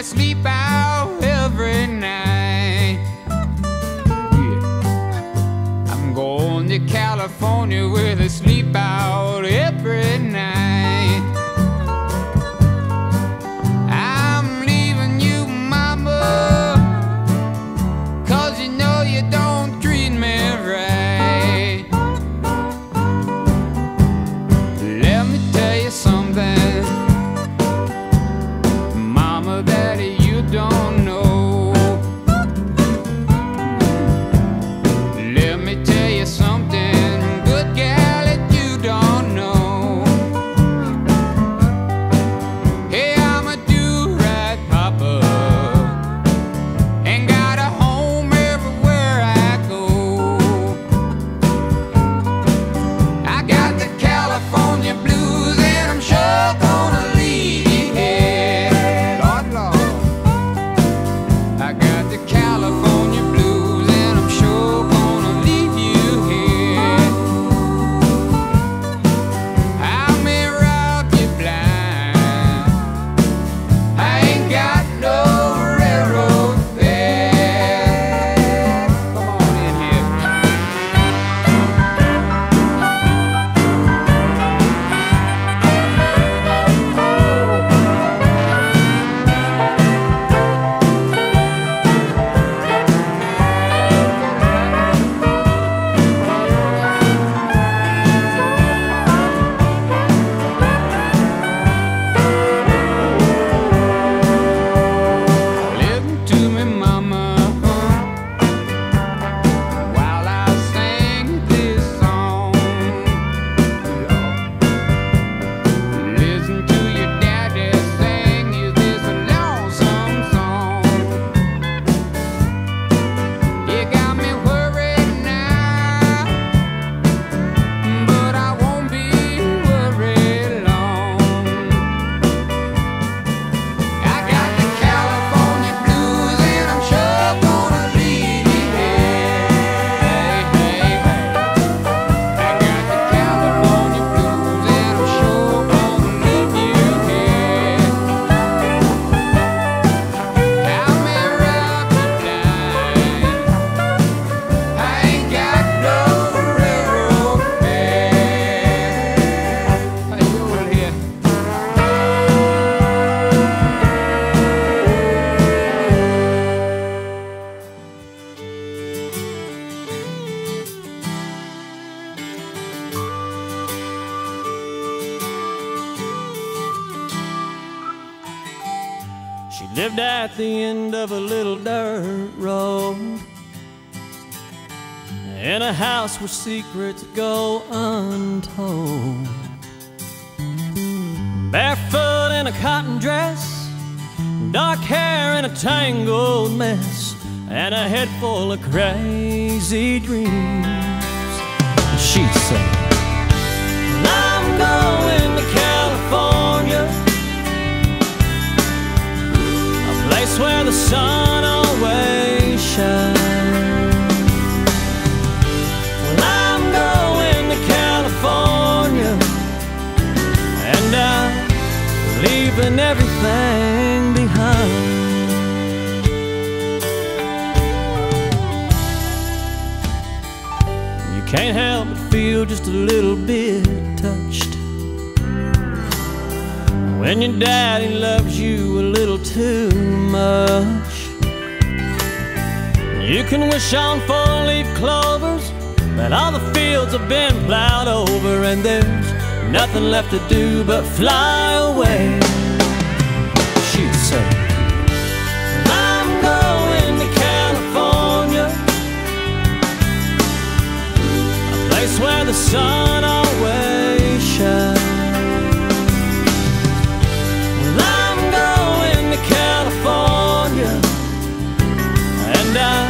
sleep out every night. Yeah. I'm going to California where they sleep out every night. I'm leaving you, mama, 'cause you know you don't treat me right. Let me tell you something, mama, that you don't know. Let me tell you something, good gal, that you don't know. Hey, I'm a do-right papa, and got a home everywhere I go. I got the California blues, and I'm sure gonna leave you here. Lord, Lord, I got the California blues, and I'm sure gonna leave you here. I may rob you blind, I ain't got no railroad fare. Come on in here. Listen to me, mama, while I sing this song. Listen to your daddy sing you this lonesome song. You got me worried now, but I won't be worried long. I got the California blues, and I'm sure gonna leave you here. Hey, hey, hey. I got the California blues, and I'm sure gonna leave you here. I may rob you blind, I ain't got no railroad fare. Hey, you over here. She lived at the end of a little dirt road, in a house where secrets go untold. Barefoot in a cotton dress, dark hair in a tangled mess, and a head full of crazy dreams. She said, I'm going to California, a place where the sun always shines. Well, I'm going to California, and I'm leaving everything behind. You can't help but feel just a little bit touched when your daddy loves you a little too much. You can wish on four-leaf clovers, but all the fields have been plowed over, and there's nothing left to do but fly away. She'd say, I'm going to California, a place where the sun always shines. Well, I'm going to California, and I'm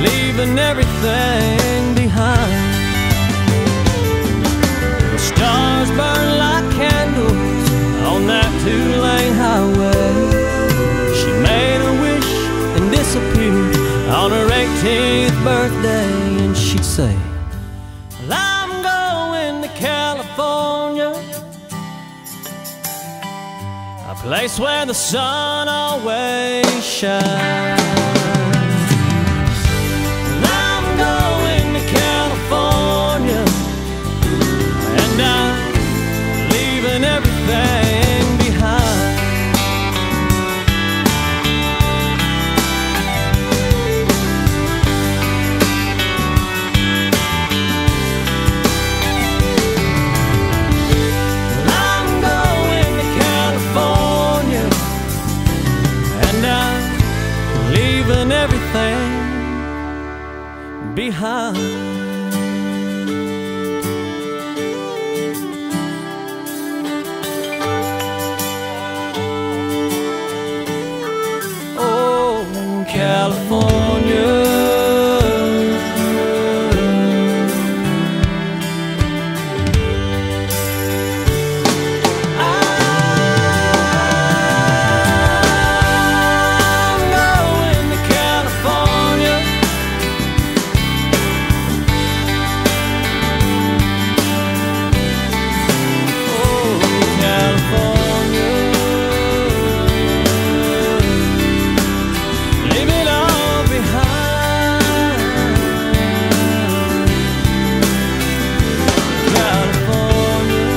leaving everything behind. The stars burn like candles on that two-lane highway. She made a wish and disappeared on her 18th birthday, and she'd say, well, I'm going to California, a place where the sun always shines. I'm going to California, and I'm leaving everything behind. I'm going to California, and I'm leaving everything behind. California, I'm going to California. Oh, California. Leave it all behind. California.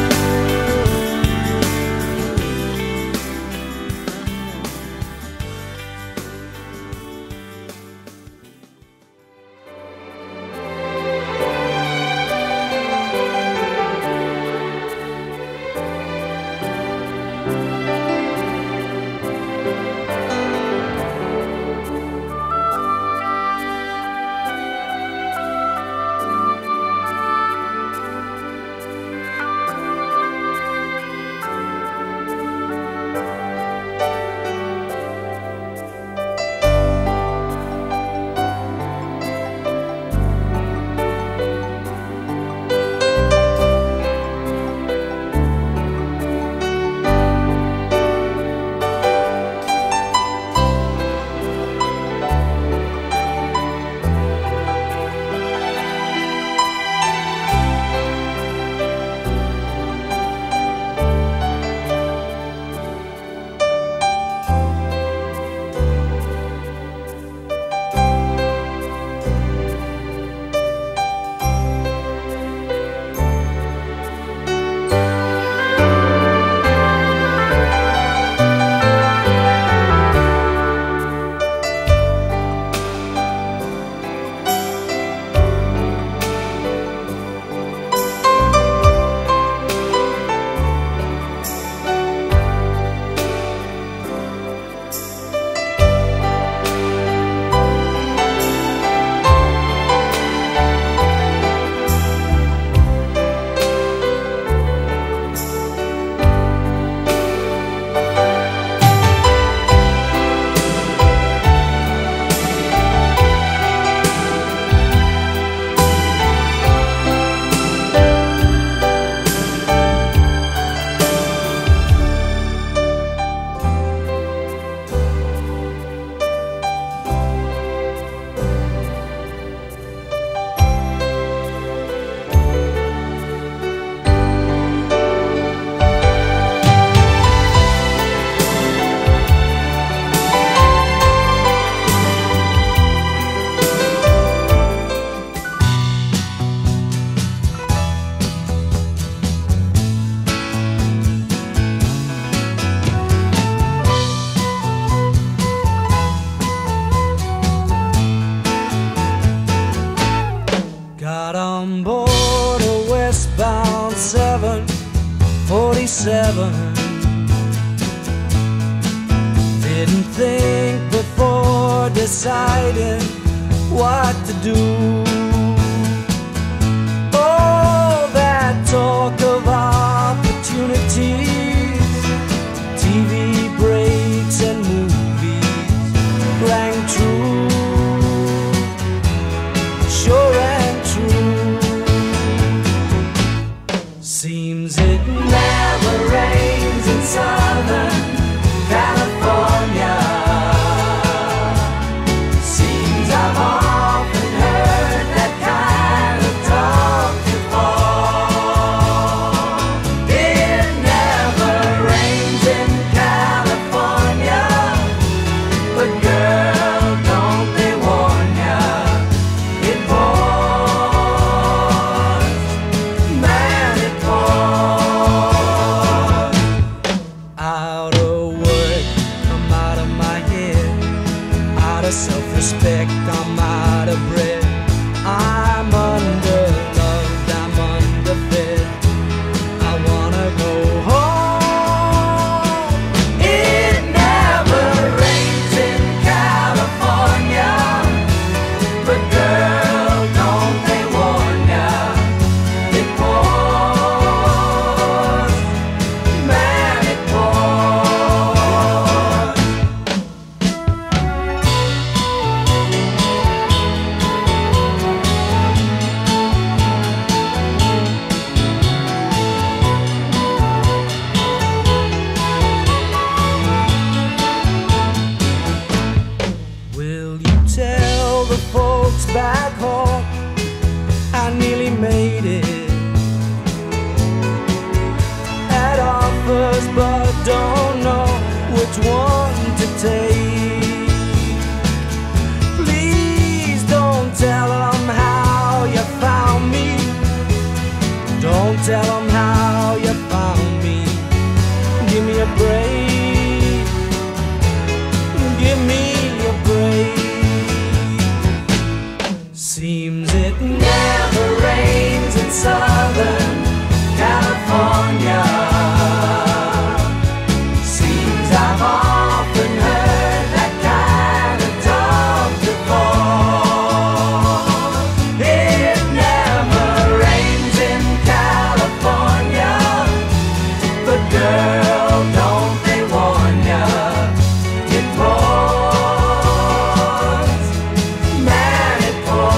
Got on board a westbound 747. Didn't think before deciding what to do. Oh, that talk of opportunities, TV breaks and movies rang true, sure and true. Seems it never rains in Southern California. Seems I've often heard that kind of talk before. It never out of self-respect, I'm out of breath. I'm underloved, I'm underfed. I wanna go home. It never rains in California, but girl, don't they warn ya? It pours, man, it pours. Will you tell the folks back home I nearly made it? Had offers but don't know which one to take. Please don't tell them how you found me. Don't tell them how you found me. Give me a break. Give me a break. Seems it never rains in Southern California. Seems I've often heard that kind of talk before. It never rains in California, but girl, don't they warn ya? It pours, man, it pours.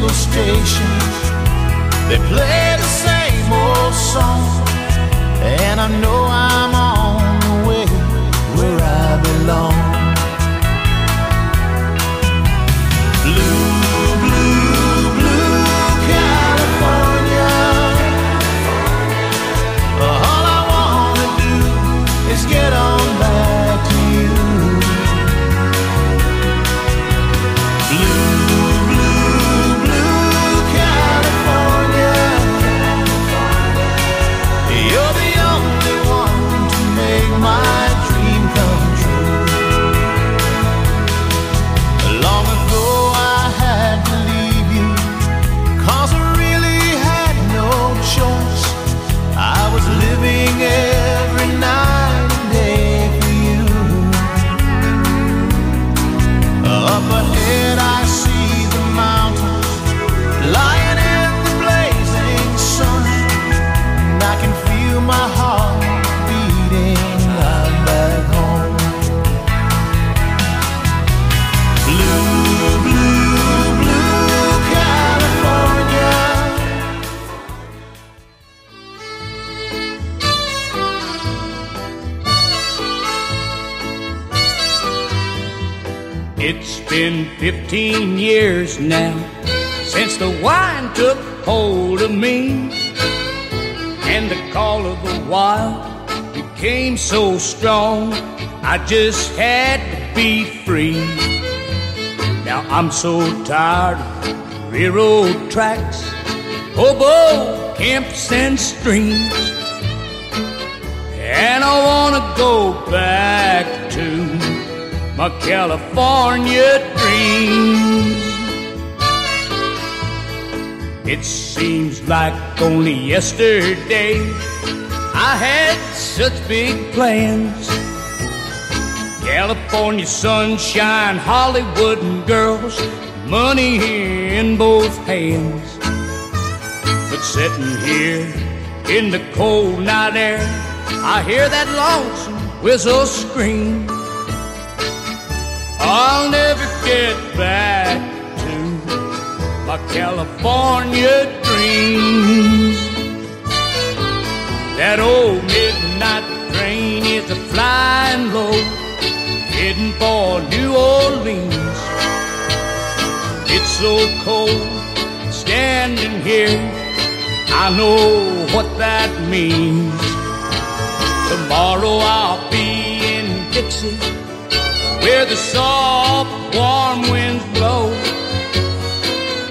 radio station. They play the same old song, and I know I'm on the way where I belong. Blue, blue, blue California. All I wanna do is get on back to you. Blue, blue, blue California. You're the only one to make my dream come true. Long ago I had to leave you, 'cause I really had no choice. I was living every night and day for you. Up ahead I see the mountains lying in the blazing sun, and I can feel my heart beating. I'm back home. Blue, blue, blue California. It's been 15 years now since the wine took hold of me, and the call of the wild became so strong, I just had to be free. Now I'm so tired of railroad tracks, hobo camps and streams, and I wanna go back to my California dreams. It seems like only yesterday I had such big plans. California sunshine, Hollywood and girls, money in both hands. But sitting here in the cold night air, I hear that lonesome whistle scream. I'll never get back to my California dreams. That old midnight train is a flying low, heading for New Orleans. It's so cold standing here, I know what that means. Tomorrow I'll be in Dixie, where the soft, warm winds blow,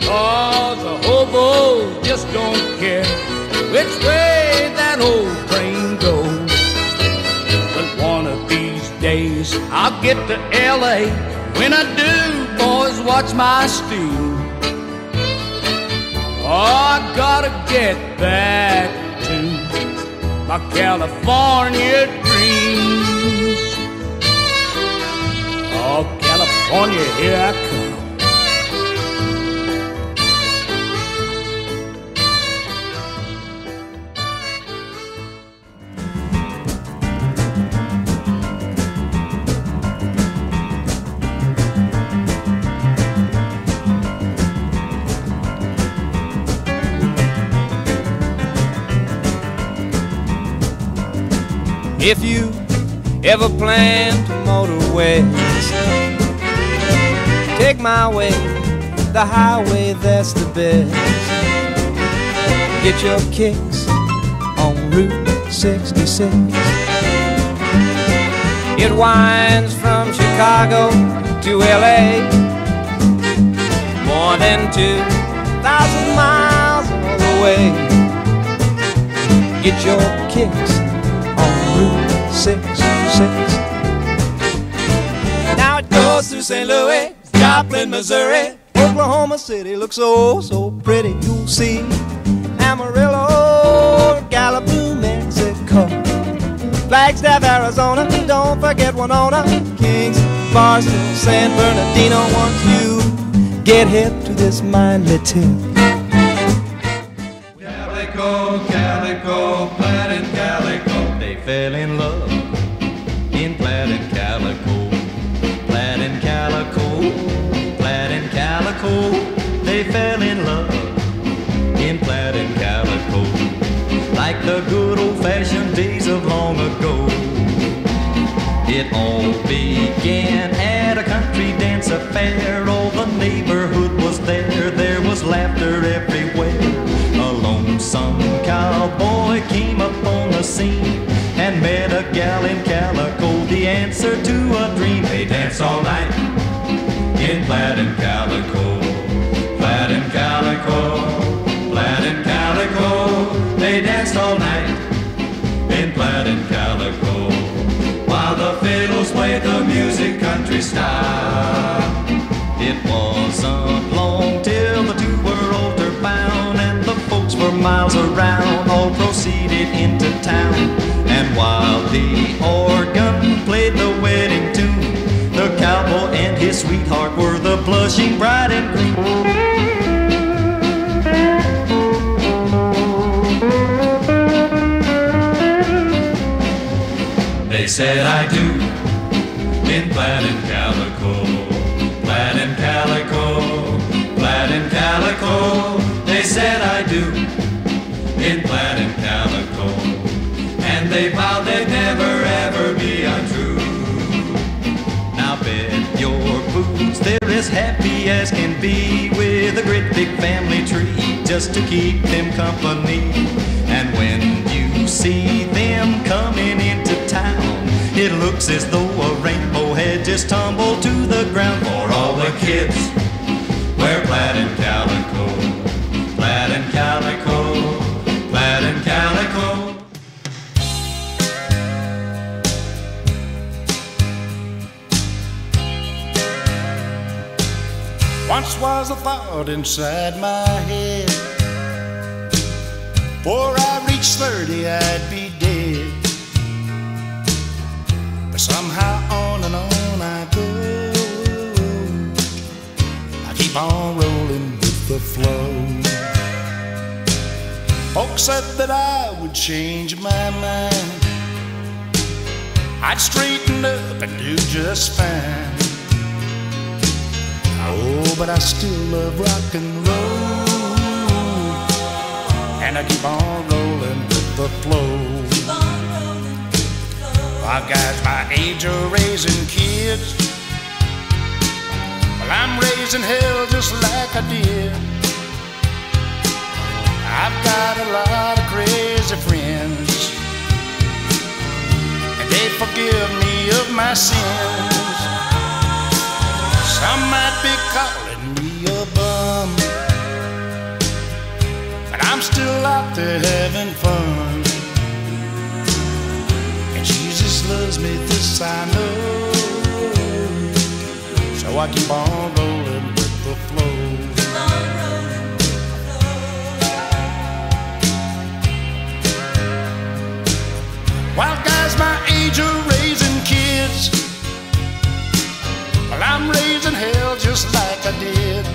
'cause the hobos just don't care which way that old train goes. But one of these days I'll get to L.A. When I do, boys, watch my steam. Oh, I gotta get back to my California dreams. Oh, California, here I come. If you ever plan to motor west, take my way, the highway that's the best. Get your kicks on Route 66. It winds from Chicago to LA, more than 2,000 miles all the way. Get your kicks on Route 66. Now it goes through St. Louis, Joplin, Missouri, Oklahoma City looks so, so pretty. You'll see Amarillo, Gallup, New Mexico, Flagstaff, Arizona, don't forget Winona, Kings, Barstow, San Bernardino. Once you get hip to this mindly tip, Calico, calico, plaid and calico, they fell in love in plaid and calico. Plaid and calico, plaid and calico, they they fell in love in plaid and calico, like the good old-fashioned days of long ago. It all began at a country dance affair. All the neighborhood was there. There was laughter everywhere. A lonesome cowboy came up on the scene and met a gal in calico, the answer to a dream. They danced all night in plaid and calico, plaid and calico, plaid and calico. They danced all night in plaid and calico, while the fiddles played the music country style. It wasn't long till the two were altar bound, and the folks for miles around all proceeded into town. And while the organ played the wedding tune, the cowboy and his sweetheart were the blushing bride and groom. They said I do in plaid and calico, plaid and calico, plaid and calico. They said I do in plaid and calico, and they vowed they'd never ever be untrue. Now bet your boots they're as happy as can be, with a great big family tree just to keep them company. And when you see them coming into town, it looks as though a rainbow had just tumbled to the ground. For all the kids wear plaid and calico, plaid and calico, plaid and calico. Once was a thought inside my head, before I reached 30 I'd be dead. But somehow on and on I go, I keep on rolling with the flow. Folks said that I would change my mind, I'd straighten up and do just fine. Oh, but I still love rock and roll, and I keep on rolling with the flow. Our guys my age are raising kids, well, I'm raising hell just like I did. I've got a lot of crazy friends, and they forgive me of my sins. Some might be calling me a bum, but I'm still out there having fun. And Jesus loves me, this I know, so I keep on rolling with the flow. While guys my age are raising kids, well, I'm raising hell just like I did.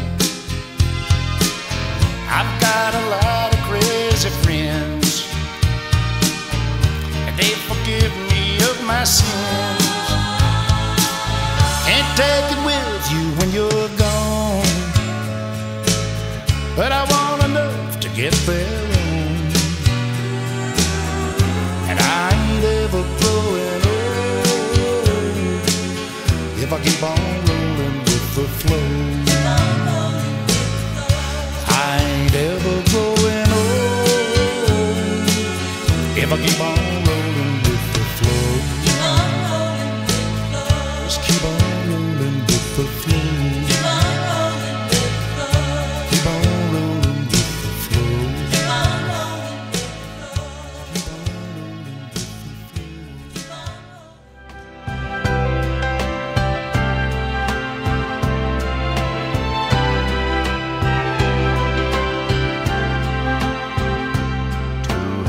I've got a lot of crazy friends, and they forgive me of my sins. Can't take it with you when you're gone, but I want enough to get there on. And I ain't ever growing old if I keep on rolling with the flow. I ain't ever growing old if I keep on rolling with the flow. Just keep on rolling with the flow. Keep on rolling with the flow. Keep on rolling with the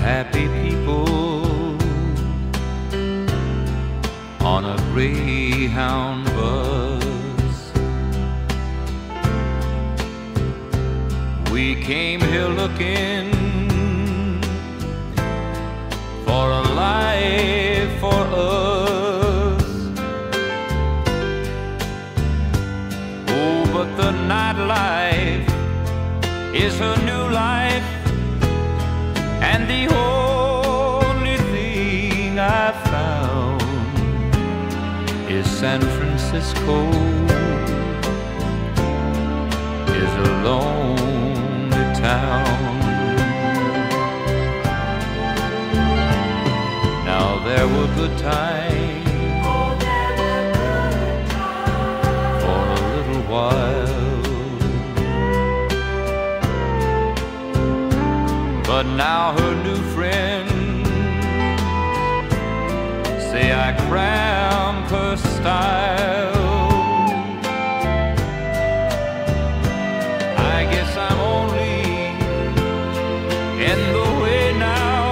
Happy people on a Greyhound bus. We came here looking for a life for us. Oh, but the nightlife is her new life, and the only thing I've found is San Francisco is a lonely town. Now there were good times for a little while, but now her new friends say I cramp her style. I guess I'm only in the way now.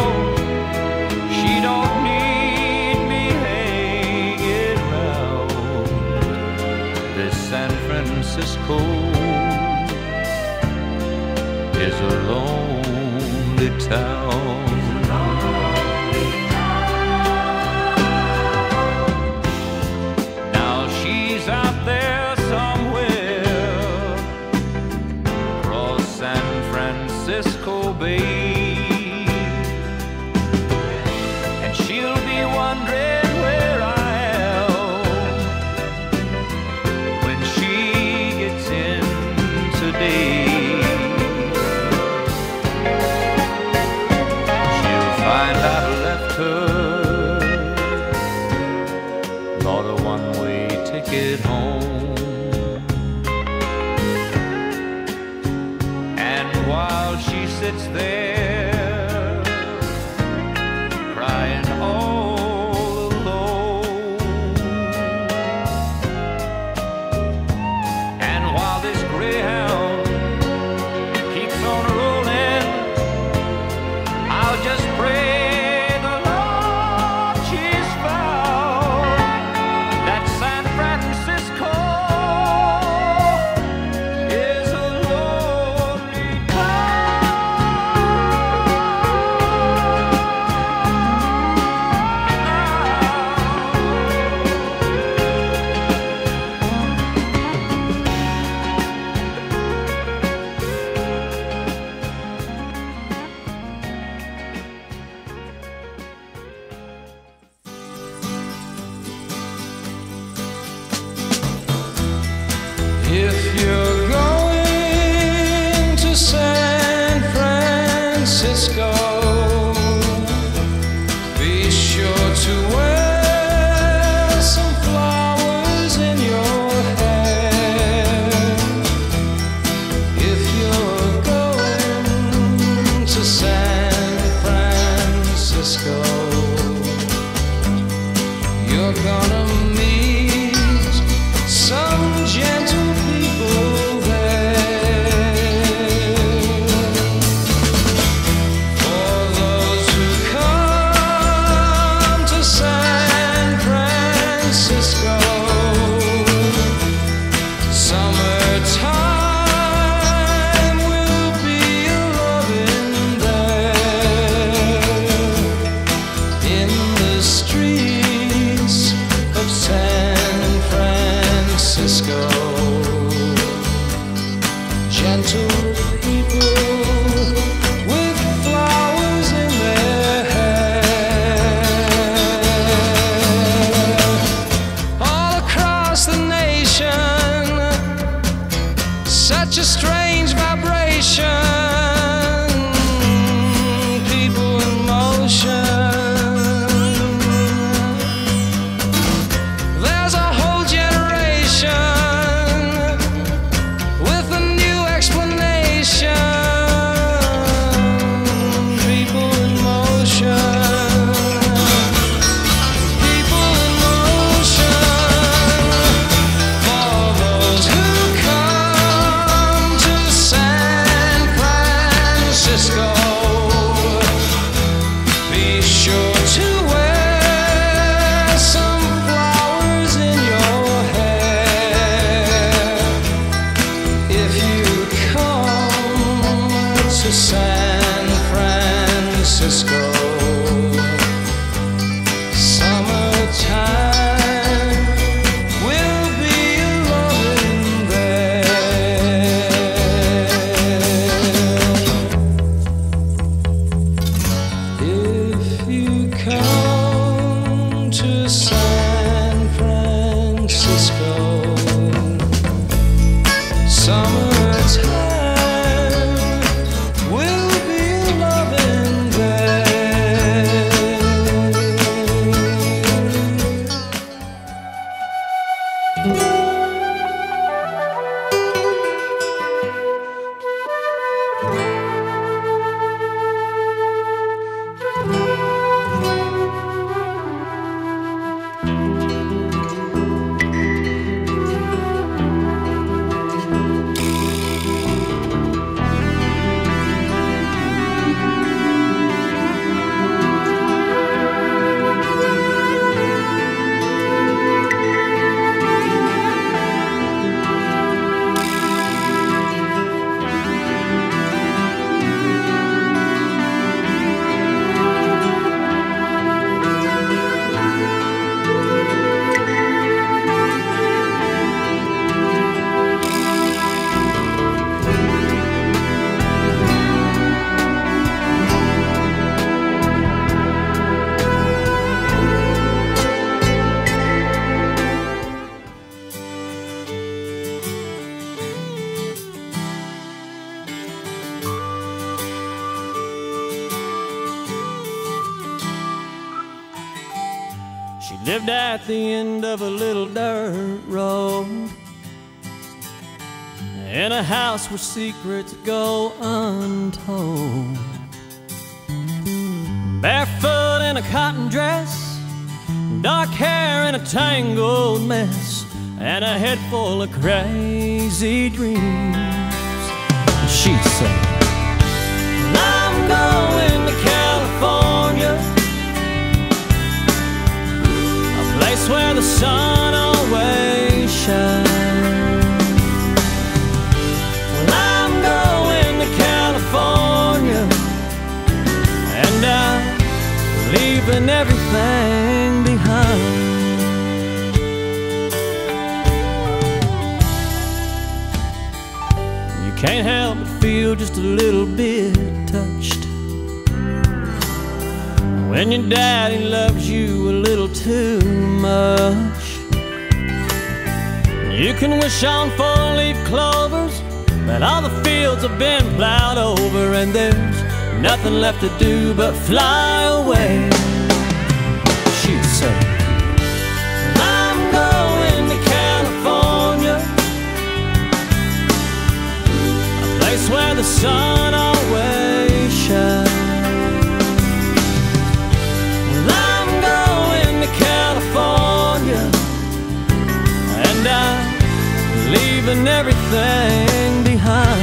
She don't need me hanging round this San Francisco is a lonely town. Now she's out there somewhere across San Francisco Bay, and she'll be wondering where I am when she gets in today. Find I've left her, bought a one-way ticket home, and while she sits there crying all alone, and while this Greyhound keeps on rolling, I'll just pray the Lord she's found that San Francisco is a lonely If you're going to San Francisco, be sure to wear some flowers in your hair. If you're going to San Francisco, you're gonna meet some gentle people there. For those who come to San Francisco, summertime will be a-loving there. In the streets of San Francisco, gentle people with flowers in their hair. All across the nation, such a strange vibration, people in motion. There's a whole generation with a new explanation. People in motion. People in motion. For those who come to San Francisco, be sure to wear some flowers in your hair. If you come to San Francisco, summertime will be a-loving there. Summertime will be loving there. She lived at the end of a little dirt road, in a house where secrets go untold. Barefoot in a cotton dress, dark hair in a tangled mess, and a head full of crazy dreams. She said, I'm going to California, a place where the sun always shines. Well, I'm going to California, and I'm leaving everything behind. You can't help but feel just a little bit touched when your daddy loves you a little too much. You can wish on four-leaf clovers, but all the fields have been plowed over, and there's nothing left to do but fly away. She said, I'm going to California, a place where the sun always shines. Well, I'm going to California, and I'm leaving everything behind.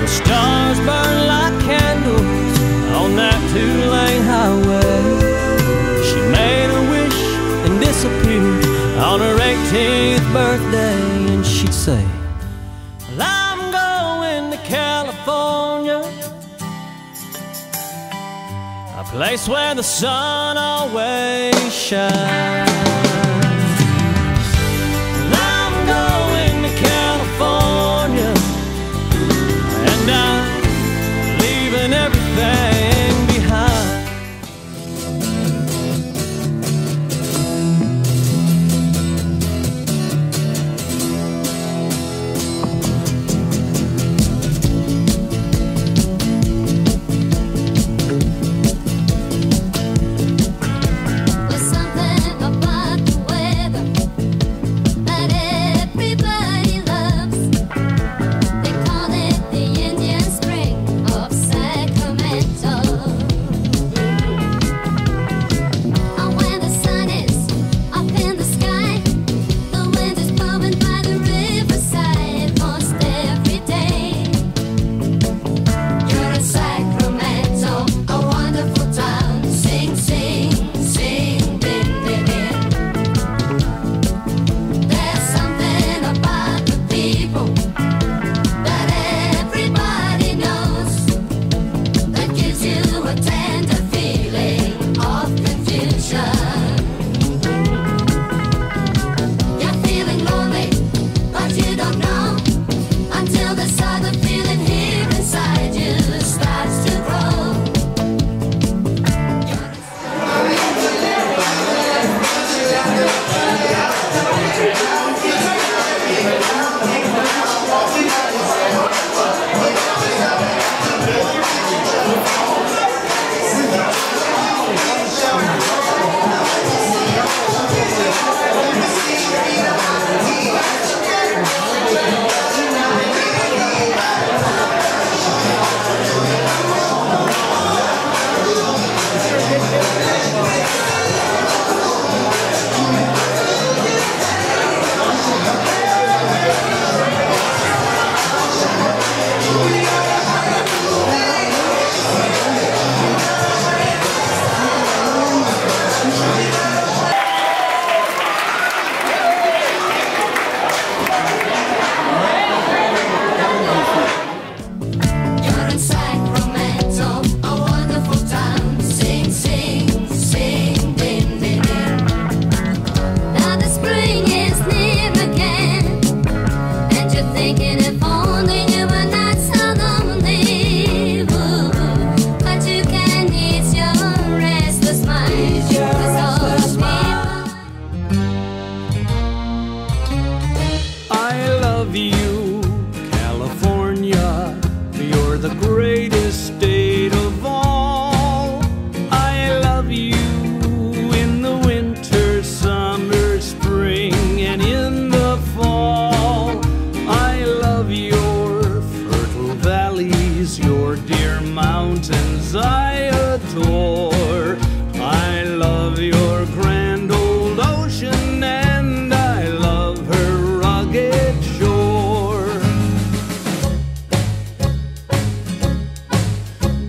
The stars burn like candles on that two-lane highway. She made a wish and disappeared on her 18th birthday, and she'd say, well, I'm going to California, a place where the sun always shines. Well, I'm going to California, and I'm leaving everything behind. There's something about love you, California. You're the greatest state of all. I love you in the winter, summer, spring, and in the fall. I love your fertile valleys, your dear mountains I adore. I love your grand old ocean, and I love her rugged shore.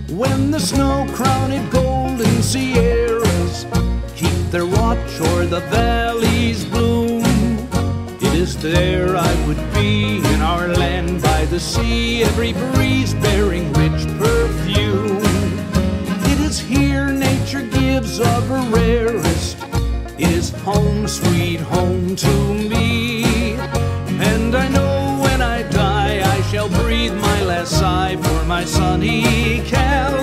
When the snow-crowned golden Sierras keep their watch o'er the valleys bloom, it is there I would be, in our land by the sea, every breeze bearing rich perfume. It is here nature gives of her rarest. It is home, sweet home to me. And I know when I die I shall breathe my last sigh for my sunny California.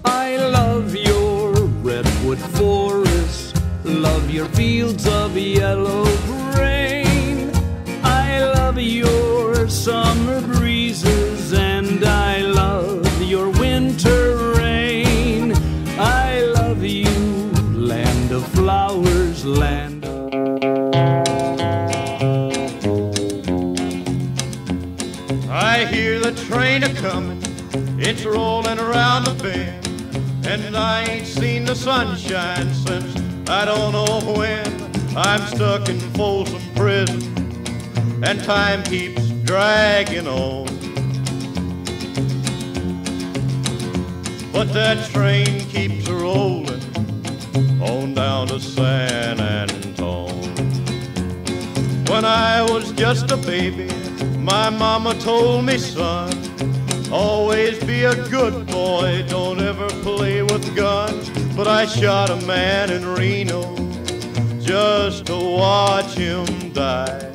I love your redwood forests, love your fields of yellow grain. I love your summer breezes, and I love your winter rain. I love you, land of flowers, land of... I hear the train a-comin', it's rollin' around the bend, and I ain't seen the sunshine since I don't know when. I'm stuck in Folsom Prison, and time keeps dragging on. But that train keeps rolling on down to San Antone. When I was just a baby, my mama told me, son, always be a good boy, don't ever play with guns. But I shot a man in Reno just to watch him die.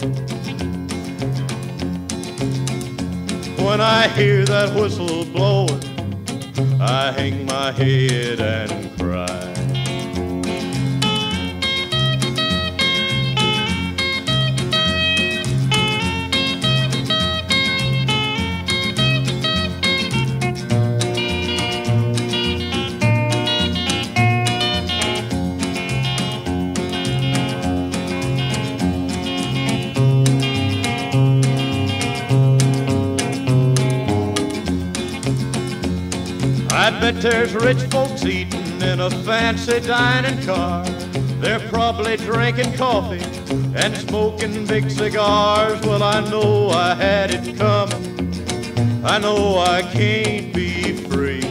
When I hear that whistle blowing, I hang my head and cry. I bet there's rich folks eating in a fancy dining car. They're probably drinking coffee and smoking big cigars. Well, I know I had it coming, I know I can't be free.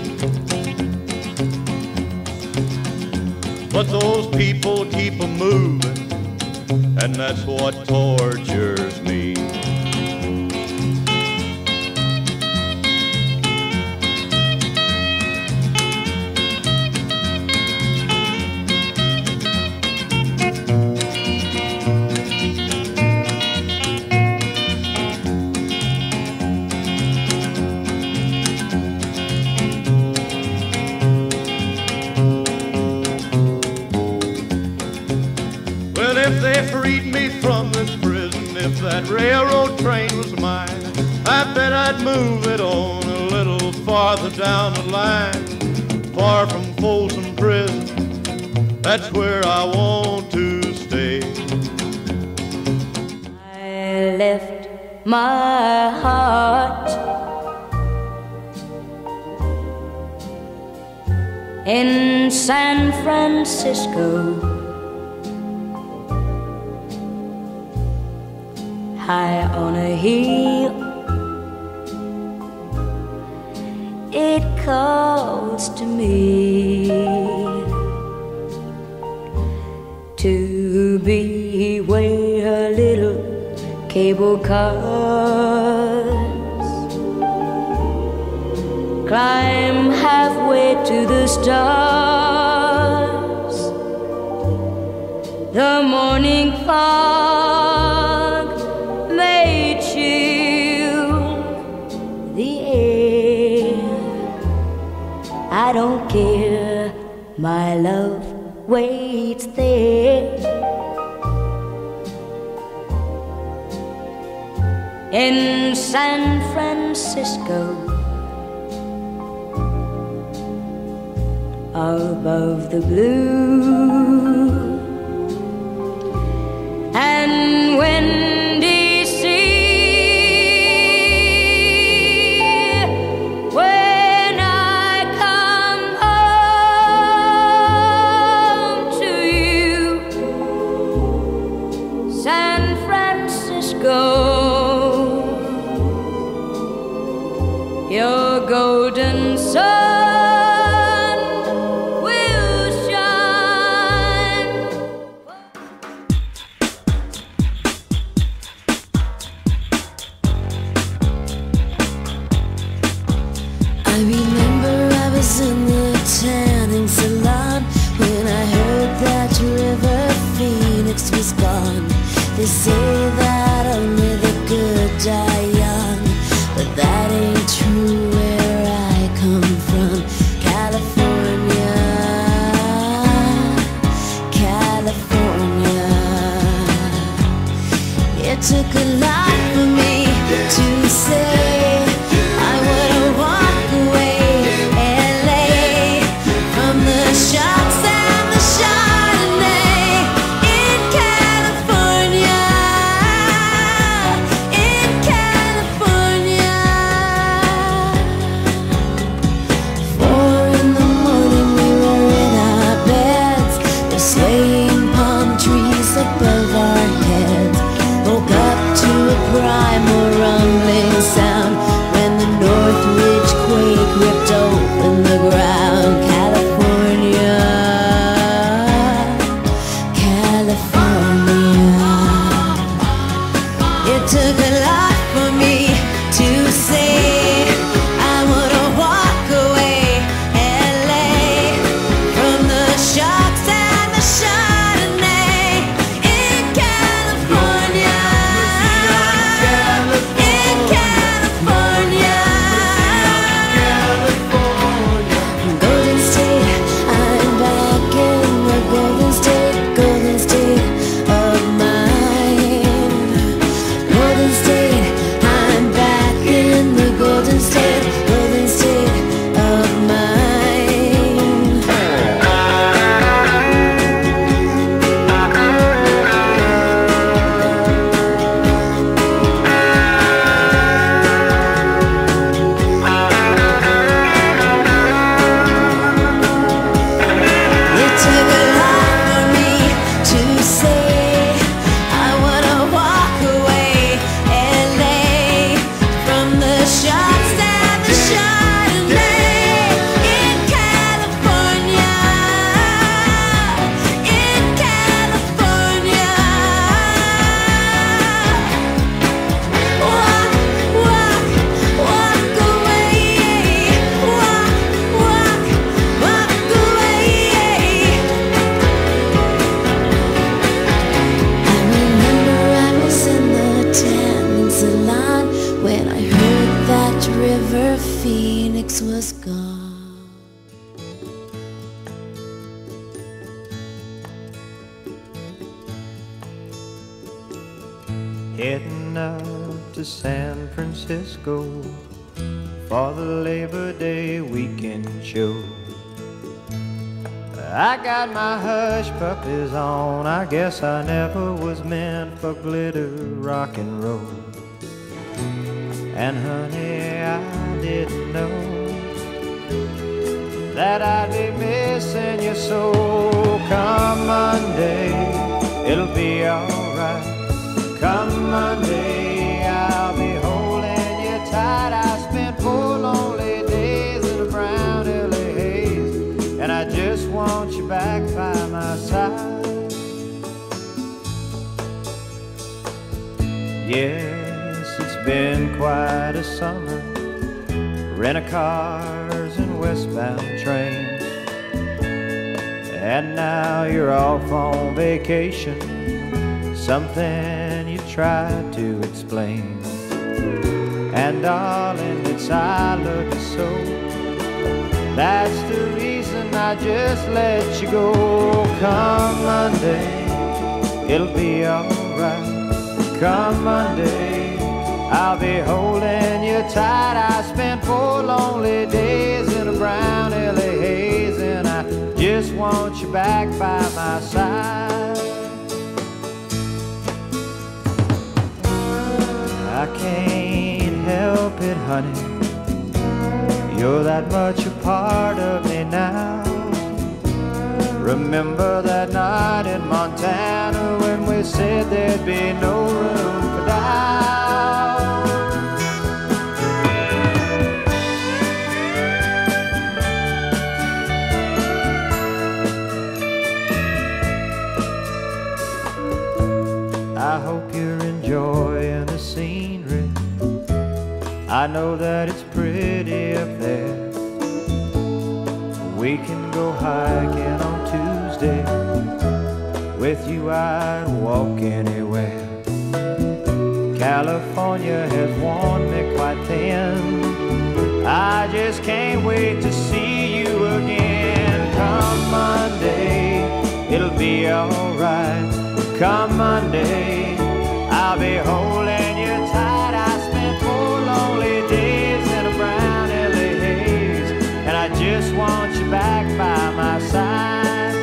But those people keep a-moving, and that's what tortures me. If they freed me from this prison, if that railroad train was mine, I bet I'd move it on a little farther down the line, far from Folsom Prison. That's where I want to stay. I left my heart in San Francisco, high on a hill. It calls to me to be where little cable cars climb halfway to the stars. The morning fog may chill the air. I don't care, my love waits waits there in San Francisco, above the blue and windy sea. When I come home to you, San Francisco, your golden sun will shine. I remember I was in the tanning salon when I heard that River Phoenix was gone. They say that only the good die young, but that ain't true where I come from. California, California. It took a lot for me to say I wanna walk away, LA, from the shots and the Chardonnay in California, in California. 4 in the morning we were in our beds, the swaying palm trees above our heads. Woke up to a primal rumbling sound when the Northridge quake ripped open the ground. California, California. It took a lot for me to say I wanna walk away, LA, from the shots and the Chardonnay in California, in California. Golden State, I'm back in the Golden State, Golden State of mine. Golden State, I'm back in the Golden State, Golden State of mine. It took a lot for me to say I wanna walk away, LA, from the shots and the Chardonnay in California, in California. Walk, walk, walk away, walk, walk, walk away. I remember I was in the tanning salon when I heard that River Phoenix was gone. Heading up to San Francisco for the Labor Day weekend show. I got my hush puppies on, I guess I never was meant for glitter rock and roll. And honey, I didn't know that I'd be missing you so. Come Monday, it'll be alright. Come Monday, I'll be holding you tight. I spent 4 lonely days in a brown LA haze, and I just want you back by my side. Yes, it's been quite a summer, rent-a-cars and westbound trains, and now you're off on vacation, something you tried to explain. And darling, it's I love you so, that's the reason and I just let you go. Come Monday, it'll be alright. Come Monday, I'll be holding you tight. I spent 4 lonely days in a brown LA haze, and I just want you back by my side. I can't help it, honey, you're that much a part of me now. Remember that night in Montana when we said there'd be no room for doubt. I hope you're enjoying the scenery. I know that it's pretty up there. We can go hiking on Tuesday. With you I'd walk anywhere. California has worn me quite thin. I just can't wait to see you again. Come Monday, it'll be alright. Come Monday, I'll be holding you tight. I spent 4 lonely days in a brown LA haze, and I just want you back by my side.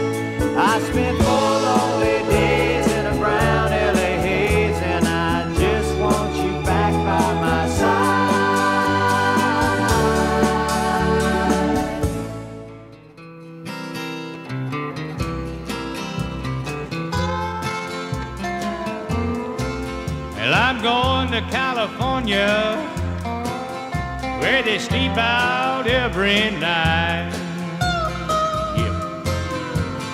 I spent 4 lonely days in a brown LA haze, and I just want you back by my side. Well, I'm going to California, where they sleep out every night.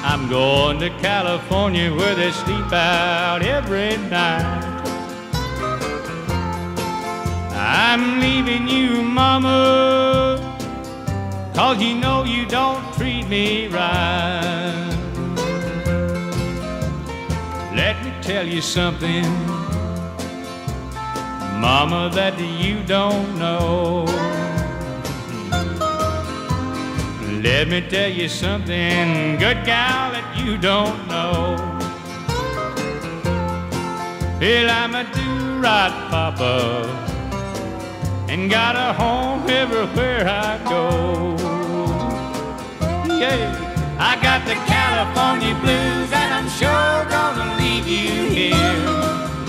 I'm going to California where they sleep out every night. I'm leaving you, mama, 'cause you know you don't treat me right. Let me tell you something, mama, that you don't know. Let me tell you something, good gal, that you don't know. Well, I'm a do-right papa and got a home everywhere I go. Yeah, I got the California blues and I'm sure gonna leave you here.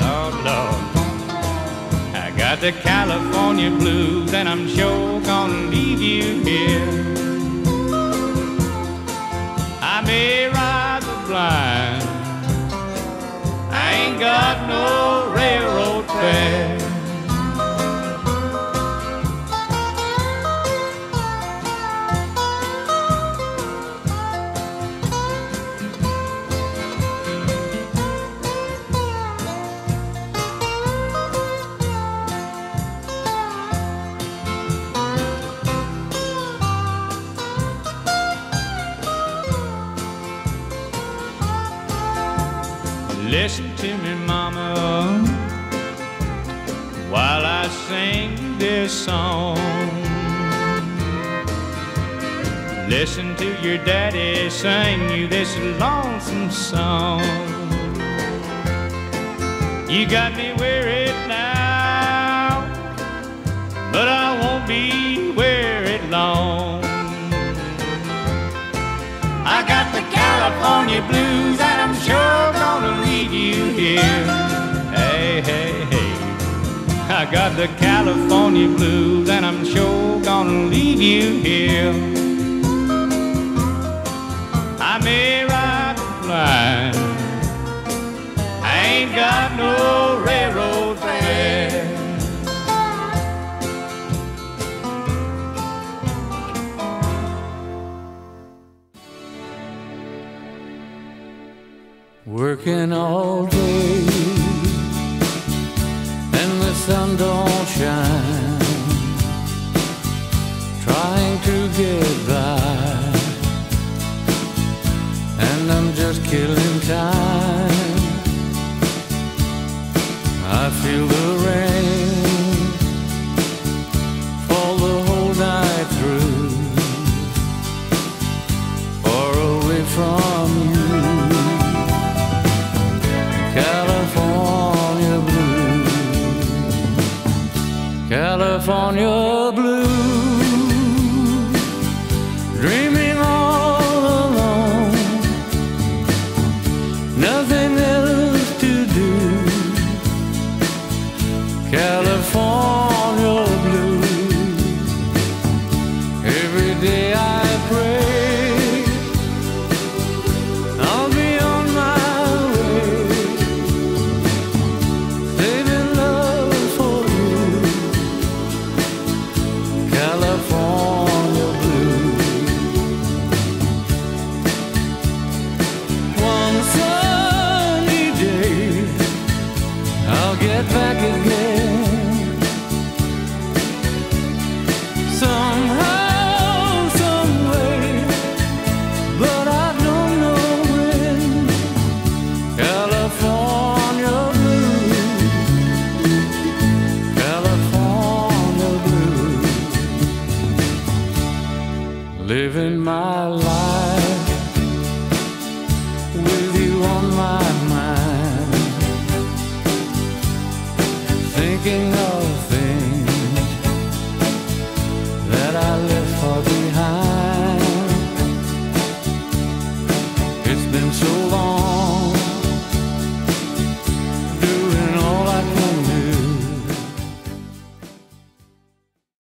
Lord, Lord, I got the California blues and I'm sure gonna leave you here. I may ride the blind, I ain't got no railroad fare. Listen to me, mama, while I sing this song. Listen to your daddy sing you this lonesome song. You got me wearied now, but I won't be wearied long. I got the California blues and I'm sure gonna leave you here. Hey, hey, hey, I got the California blues and I'm sure gonna leave you here. I may ride the line, I ain't got no railroad fare. Working all day and the sun don't shine, trying to get by, and I'm just killing time. I feel the rain fall the whole night through, California blue, dreaming all alone, nothing else to do. California blue, every day I pray I'll be on my way, saving love for you. California blue. One sunny day I'll get back again. Somehow, some way, but I don't know when. California blue, California blue, living my life with you on my mind, thinking of